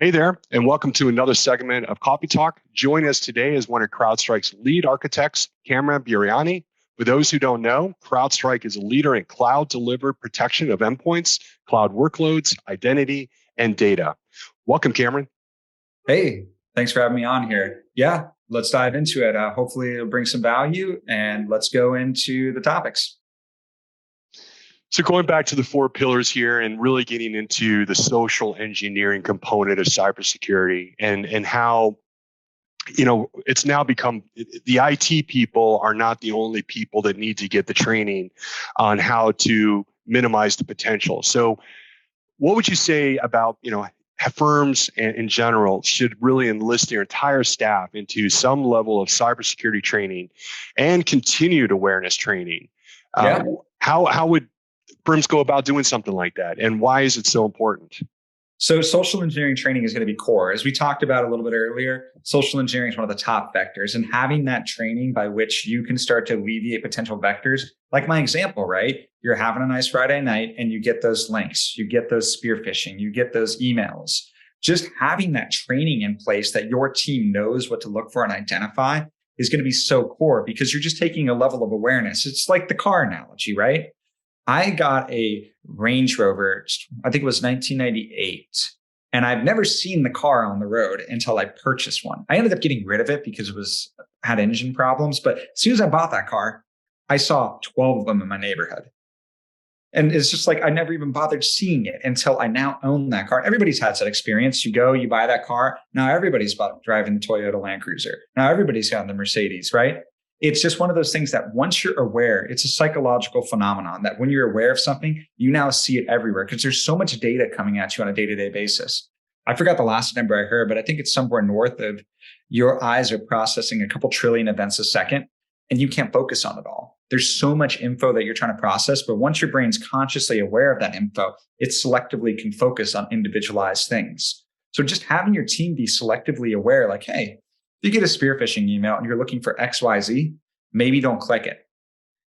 Hey there, and welcome to another segment of Coffee Talk. Joining us today is one of CrowdStrike's lead architects, Cameron Buriani. For those who don't know, CrowdStrike is a leader in cloud-delivered protection of endpoints, cloud workloads, identity, and data. Welcome, Cameron. Hey, thanks for having me on here. Yeah, let's dive into it. Hopefully it'll bring some value, and let's go into the topics. So going back to the four pillars here and really getting into the social engineering component of cybersecurity and how, it's now become the IT people are not the only people that need to get the training on how to minimize the potential. So what would you say about, firms in general should really enlist their entire staff into some level of cybersecurity training and continued awareness training? Yeah. How would firms go about doing something like that, and why is it so important? So social engineering training is going to be core. As we talked about a little bit earlier, social engineering is one of the top vectors, and having that training by which you can start to alleviate potential vectors, like my example, right? You're having a nice Friday night and you get those links, you get those spear phishing, you get those emails. Just having that training in place that your team knows what to look for and identify is going to be so core, because you're just taking a level of awareness. It's like the car analogy, right? I got a Range Rover, I think it was 1998, and I've never seen the car on the road until I purchased one. I ended up getting rid of it because it had engine problems. But as soon as I bought that car, I saw 12 of them in my neighborhood. And it's just like I never even bothered seeing it until I now own that car. Everybody's had that experience. You go, you buy that car. Now everybody's driving the Toyota Land Cruiser. Now everybody's got the Mercedes, right? It's just one of those things that once you're aware, it's a psychological phenomenon that when you're aware of something, you now see it everywhere because there's so much data coming at you on a day-to-day basis. I forgot the last number I heard, but I think it's somewhere north of your eyes are processing a couple trillion events a second, and you can't focus on it all. There's so much info that you're trying to process, but once your brain's consciously aware of that info, it selectively can focus on individualized things. So just having your team be selectively aware, like, hey, if you get a spear phishing email and you're looking for XYZ, maybe don't click it.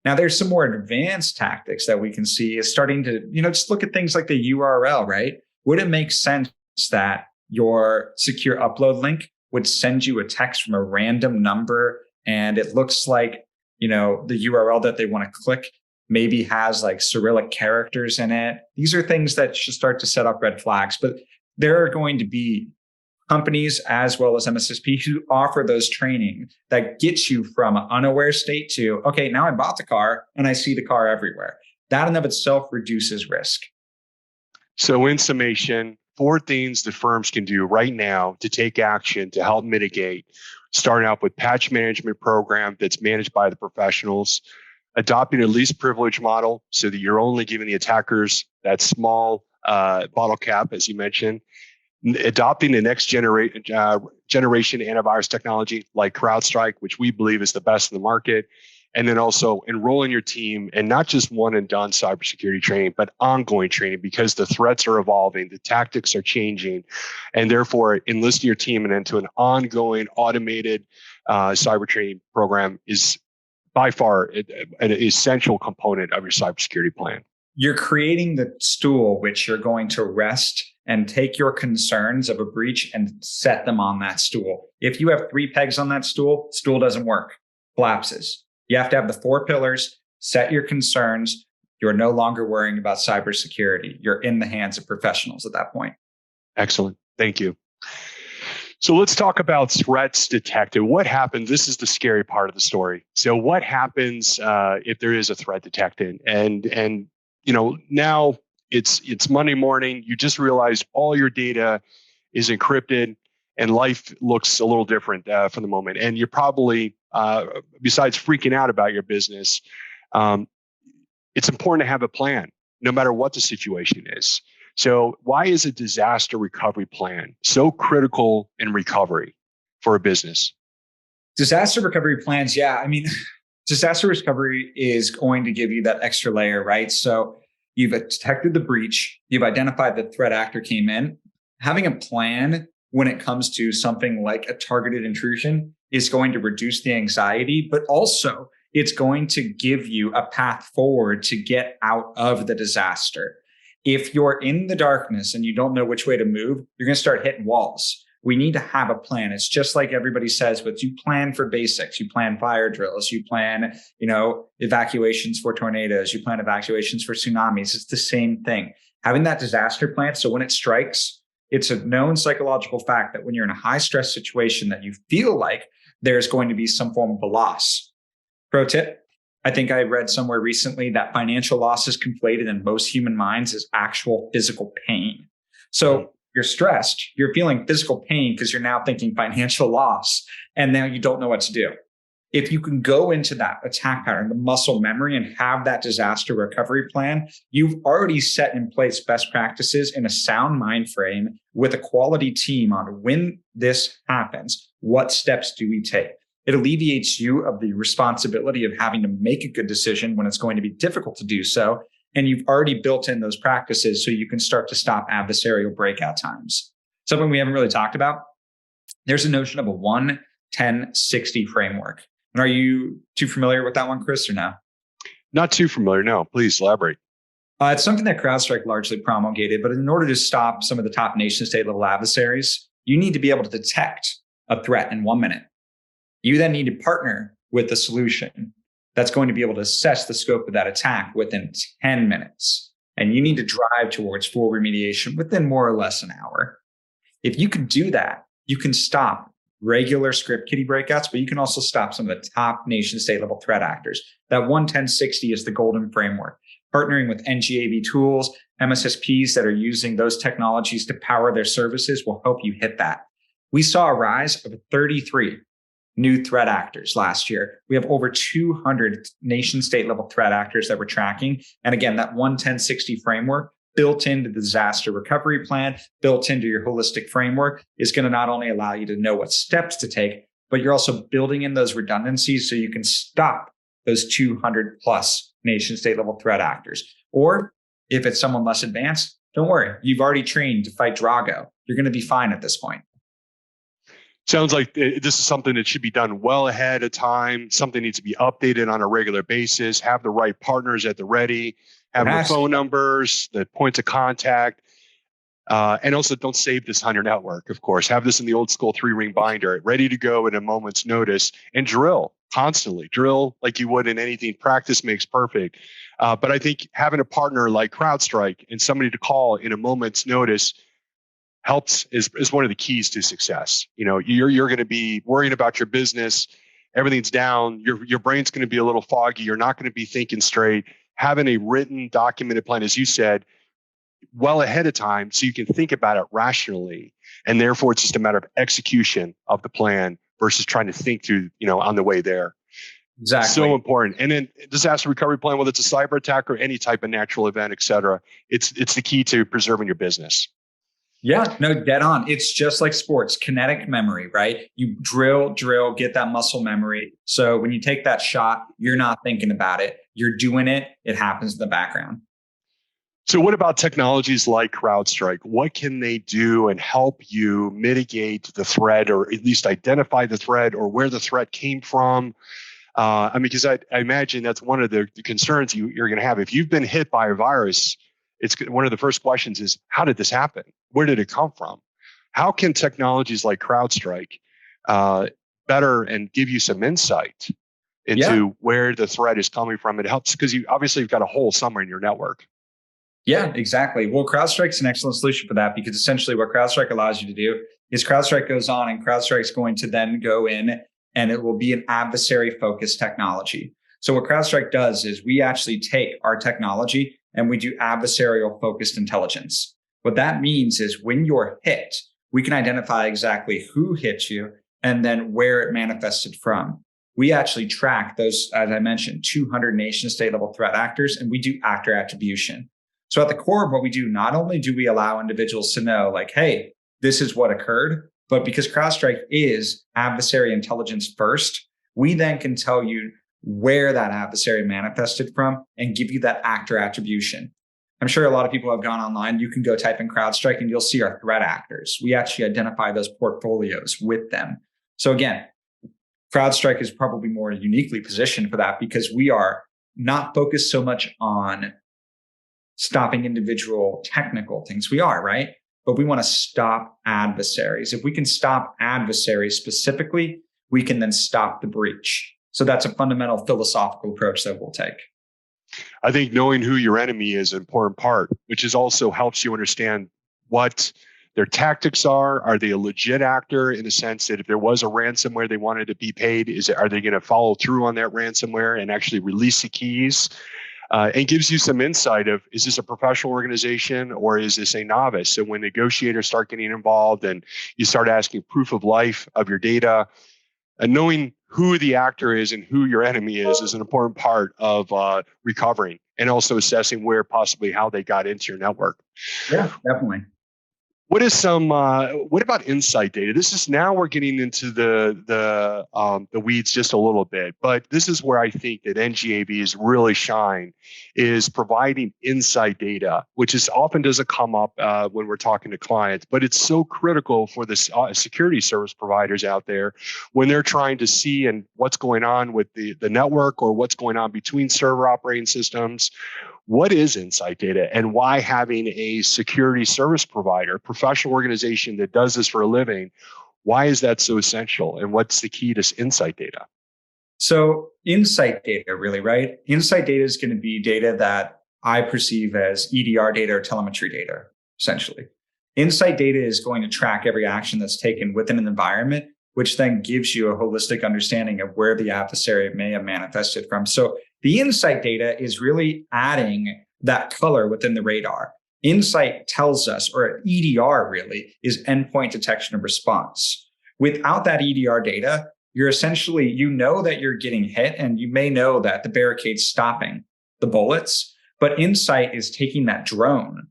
Now, there's some more advanced tactics that we can see is starting to, just look at things like the URL, right? Would it make sense that your secure upload link would send you a text from a random number and it looks like, the URL that they want to click maybe has like Cyrillic characters in it? These are things that should start to set up red flags, but there are going to be companies as well as MSSP who offer those training that gets you from an unaware state to, okay, now I bought the car and I see the car everywhere. That in of itself reduces risk. So in summation, four things that firms can do right now to take action to help mitigate, starting out with patch management program that's managed by the professionals, adopting a least privilege model so that you're only giving the attackers that small bottle cap, as you mentioned, adopting the next generation antivirus technology like CrowdStrike, which we believe is the best in the market, and then also enrolling your team in not just one and done cybersecurity training, but ongoing training, because the threats are evolving, the tactics are changing, and therefore enlisting your team into an ongoing automated cyber training program is by far an essential component of your cybersecurity plan. You're creating the stool which you're going to rest and take your concerns of a breach and set them on that stool. If you have 3 pegs on that stool doesn't work, collapses. You have to have the 4 pillars, set your concerns. You're no longer worrying about cybersecurity. You're in the hands of professionals at that point. Excellent. Thank you. So let's talk about threats detected. What happens? This is the scary part of the story. So what happens if there is a threat detected? And now it's Monday morning. You just realized all your data is encrypted, and life looks a little different for the moment. And you're probably, besides freaking out about your business, it's important to have a plan, no matter what the situation is. So why is a disaster recovery plan so critical in recovery for a business? Disaster recovery plans, yeah. Disaster recovery is going to give you that extra layer, right? So you've detected the breach, you've identified the threat actor came in. Having a plan when it comes to something like a targeted intrusion is going to reduce the anxiety, but also it's going to give you a path forward to get out of the disaster. If you're in the darkness and you don't know which way to move, you're going to start hitting walls. We need to have a plan. It's just like everybody says, but you plan for basics. You plan fire drills. You plan, evacuations for tornadoes. You plan evacuations for tsunamis. It's the same thing. Having that disaster plan. So when it strikes, it's a known psychological fact that when you're in a high stress situation that you feel like there's going to be some form of a loss. Pro tip. I think I read somewhere recently that financial loss is conflated in most human minds as actual physical pain. So you're stressed, you're feeling physical pain because you're now thinking financial loss, and now you don't know what to do. If you can go into that attack pattern, the muscle memory, and have that disaster recovery plan, you've already set in place best practices in a sound mind frame with a quality team on when this happens, what steps do we take? It alleviates you of the responsibility of having to make a good decision when it's going to be difficult to do so. And you've already built in those practices so you can start to stop adversarial breakout times. Something we haven't really talked about, there's a notion of a 1-10-60 framework. And are you too familiar with that one, Chris, or no? Not too familiar, no. Please elaborate. It's something that CrowdStrike largely promulgated, but in order to stop some of the top nation state level adversaries, you need to be able to detect a threat in 1 minute. You then need to partner with the solution that's going to be able to assess the scope of that attack within 10 minutes. And you need to drive towards full remediation within more or less an hour. If you can do that, you can stop regular script kiddie breakouts, but you can also stop some of the top nation state level threat actors. That 1-10-60 is the golden framework. Partnering with NGAV tools, MSSPs that are using those technologies to power their services will help you hit that. We saw a rise of 33 new threat actors last year. We have over 200 nation state level threat actors that we're tracking. And again, that 1-10-60 framework built into the disaster recovery plan, built into your holistic framework is going to not only allow you to know what steps to take, but you're also building in those redundancies so you can stop those 200 plus nation state level threat actors. Or if it's someone less advanced, don't worry. You've already trained to fight Drago. You're going to be fine at this point. Sounds like this is something that should be done well ahead of time. Something needs to be updated on a regular basis, have the right partners at the ready, have the phone numbers, the points of contact, and also don't save this on your network, of course. Have this in the old school 3-ring binder, ready to go at a moment's notice, and drill constantly. Drill like you would in anything. Practice makes perfect. But I think having a partner like CrowdStrike and somebody to call in a moment's notice helps is one of the keys to success. You're going to be worrying about your business. Everything's down. Your brain's going to be a little foggy. You're not going to be thinking straight. Having a written, documented plan, as you said, well ahead of time, so you can think about it rationally. And therefore, it's just a matter of execution of the plan versus trying to think through, on the way there. Exactly. So important. And then disaster recovery plan, whether it's a cyber attack or any type of natural event, et cetera, it's the key to preserving your business. Yeah, no, dead on. It's just like sports, kinetic memory, right? You drill, get that muscle memory. So when you take that shot, you're not thinking about it. You're doing it. It happens in the background. So what about technologies like CrowdStrike? What can they do and help you mitigate the threat, or at least identify the threat or where the threat came from? Because I imagine that's one of the concerns you're going to have. If you've been hit by a virus, it's one of the first questions is, how did this happen? Where did it come from? How can technologies like CrowdStrike better and give you some insight into where the threat is coming from? It helps because you've got a hole somewhere in your network. Yeah, exactly. Well, CrowdStrike's an excellent solution for that, because essentially what CrowdStrike allows you to do is CrowdStrike goes on and CrowdStrike's going to then go in and it will be an adversary focused technology. So what CrowdStrike does is we actually take our technology and we do adversarial focused intelligence. What that means is when you're hit, we can identify exactly who hit you and then where it manifested from. We actually track those, as I mentioned, 200 nation state level threat actors, and we do actor attribution. So at the core of what we do, not only do we allow individuals to know like, hey, this is what occurred, but because CrowdStrike is adversary intelligence first, we then can tell you where that adversary manifested from and give you that actor attribution. I'm sure a lot of people have gone online. You can go type in CrowdStrike and you'll see our threat actors. We actually identify those portfolios with them. So again, CrowdStrike is probably more uniquely positioned for that because we are not focused so much on stopping individual technical things. We are, right? But we want to stop adversaries. If we can stop adversaries specifically, we can then stop the breach. So that's a fundamental philosophical approach that we'll take. I think knowing who your enemy is an important part, which is also helps you understand what their tactics are. Are they a legit actor in the sense that if there was a ransomware they wanted to be paid, are they going to follow through on that ransomware and actually release the keys? And gives you some insight of, is this a professional organization or is this a novice? So when negotiators start getting involved and you start asking proof of life of your data, and knowing who the actor is and who your enemy is an important part of recovering, and also assessing where possibly how they got into your network. Yeah, definitely. What is some? What about insight data? This is now we're getting into the weeds just a little bit, but this is where I think that NGAVs really shine, is providing insight data, which is often doesn't come up when we're talking to clients, but it's so critical for the security service providers out there when they're trying to see and what's going on with the network or what's going on between server operating systems. What is insight data, and why having a security service provider, professional organization that does this for a living, why is that so essential? And what's the key to insight data? So insight data, really, right? Insight data is going to be data that I perceive as EDR data or telemetry data, essentially. Insight data is going to track every action that's taken within an environment, which then gives you a holistic understanding of where the adversary may have manifested from. So the insight data is really adding that color within the radar. Insight tells us, or EDR really, is endpoint detection and response. Without that EDR data, you're essentially, you know that you're getting hit, and you may know that the barricade's stopping the bullets, but insight is taking that drone,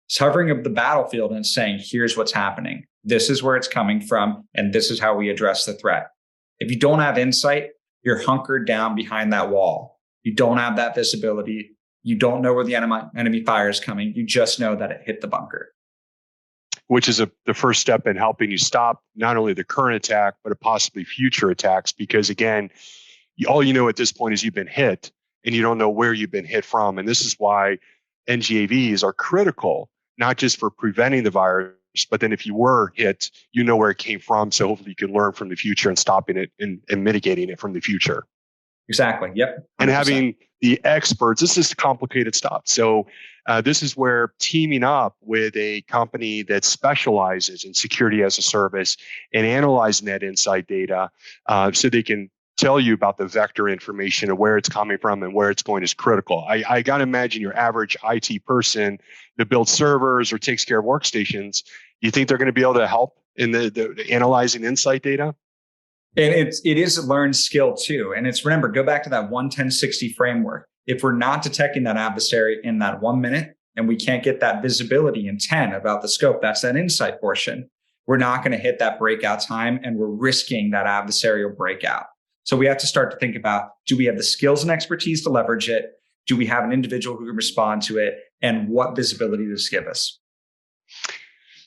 it's hovering over the battlefield and saying, here's what's happening. This is where it's coming from, and this is how we address the threat. If you don't have insight, you're hunkered down behind that wall. You don't have that visibility. You don't know where the enemy fire is coming. You just know that it hit the bunker. Which is the first step in helping you stop not only the current attack, but possibly future attacks. Because again, all you know at this point is you've been hit, and you don't know where you've been hit from. And this is why NGAVs are critical, not just for preventing the virus, but then if you were hit, you know where it came from. So hopefully you can learn from the future and stopping it and mitigating it from the future. Exactly. Yep. 100%. And having the experts, this is complicated stuff. So this is where teaming up with a company that specializes in security as a service and analyzing that insight data so they can tell you about the vector information and where it's coming from and where it's going is critical. I got to imagine your average IT person that builds servers or takes care of workstations, you think they're going to be able to help in the analyzing insight data? And it is a learned skill too. And it's, remember, go back to that 1-10-60 framework. If we're not detecting that adversary in that 1 minute and we can't get that visibility in 10 about the scope, that's that insight portion, we're not going to hit that breakout time, and we're risking that adversarial breakout. So we have to start to think about, do we have the skills and expertise to leverage it? Do we have an individual who can respond to it? And what visibility does this give us?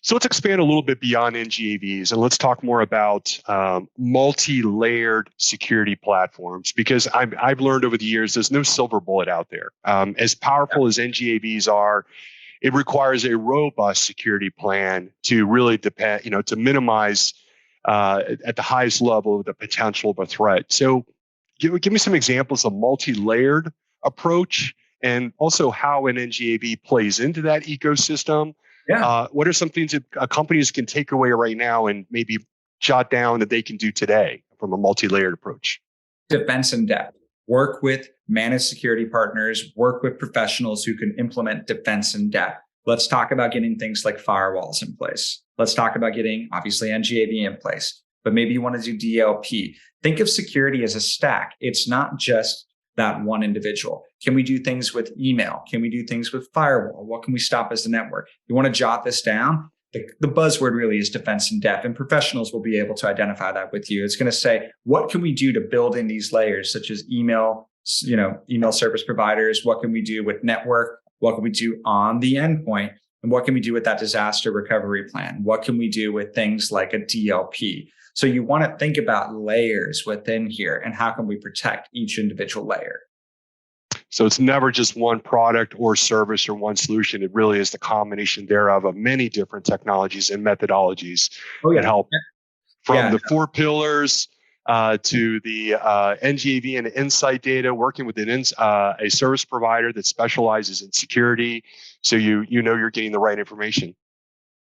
So let's expand a little bit beyond NGAVs, and let's talk more about multi-layered security platforms, because I've learned over the years there's no silver bullet out there. As powerful as NGAVs are, it requires a robust security plan to really to minimize at the highest level the potential of a threat. So give me some examples of multi-layered approach, and also how an NGAV plays into that ecosystem. Yeah. What are some things that companies can take away right now and maybe jot down that they can do today from a multi-layered approach? Defense in depth. Work with managed security partners, work with professionals who can implement defense in depth. Let's talk about getting things like firewalls in place. Let's talk about getting, obviously, NGAV in place, but maybe you want to do DLP. Think of security as a stack. It's not just that one individual. Can we do things with email? Can we do things with firewall? What can we stop as a network? You want to jot this down? The buzzword really is defense in depth, and professionals will be able to identify that with you. It's going to say, what can we do to build in these layers, such as email service providers? What can we do with network? What can we do on the endpoint? And what can we do with that disaster recovery plan? What can we do with things like a DLP? So you want to think about layers within here and how can we protect each individual layer. So it's never just one product or service or one solution. It really is the combination thereof of many different technologies and methodologies Oh that yeah. help from Yeah. the four pillars to the NGAV and insight data, working with a service provider that specializes in security, so you know you're getting the right information.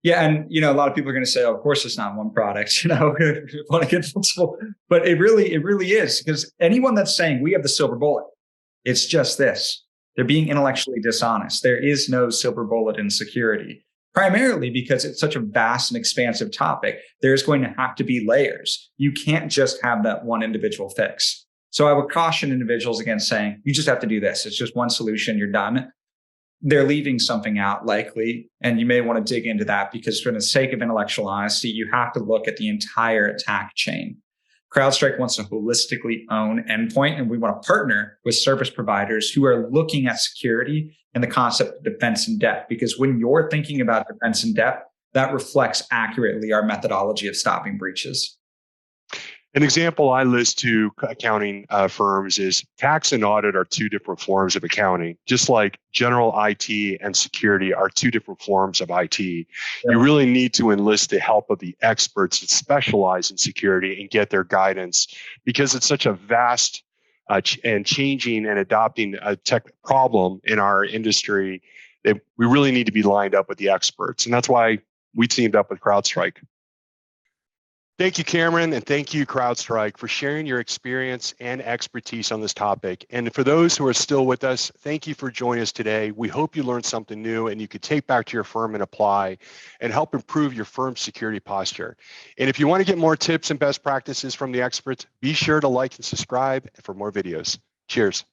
Yeah, and a lot of people are going to say, "Oh, of course, it's not one product." Want to get multiple, but it really is, because anyone that's saying we have the silver bullet, it's just this. They're being intellectually dishonest. There is no silver bullet in security, primarily because it's such a vast and expansive topic. There's going to have to be layers. You can't just have that one individual fix. So I would caution individuals against saying, you just have to do this. It's just one solution, you're done. They're leaving something out likely, and you may want to dig into that, because for the sake of intellectual honesty, you have to look at the entire attack chain. CrowdStrike wants to holistically own endpoint, and we want to partner with service providers who are looking at security and the concept of defense in depth, because when you're thinking about defense in depth, that reflects accurately our methodology of stopping breaches. An example I list to accounting firms is tax and audit are two different forms of accounting, just like general IT and security are two different forms of IT. Yeah. You really need to enlist the help of the experts that specialize in security and get their guidance, because it's such a vast and changing and adopting a tech problem in our industry that we really need to be lined up with the experts. And that's why we teamed up with CrowdStrike. Thank you, Cameron, and thank you, CrowdStrike, for sharing your experience and expertise on this topic. And for those who are still with us, thank you for joining us today. We hope you learned something new and you could take back to your firm and apply and help improve your firm's security posture. And if you want to get more tips and best practices from the experts, be sure to like and subscribe for more videos. Cheers.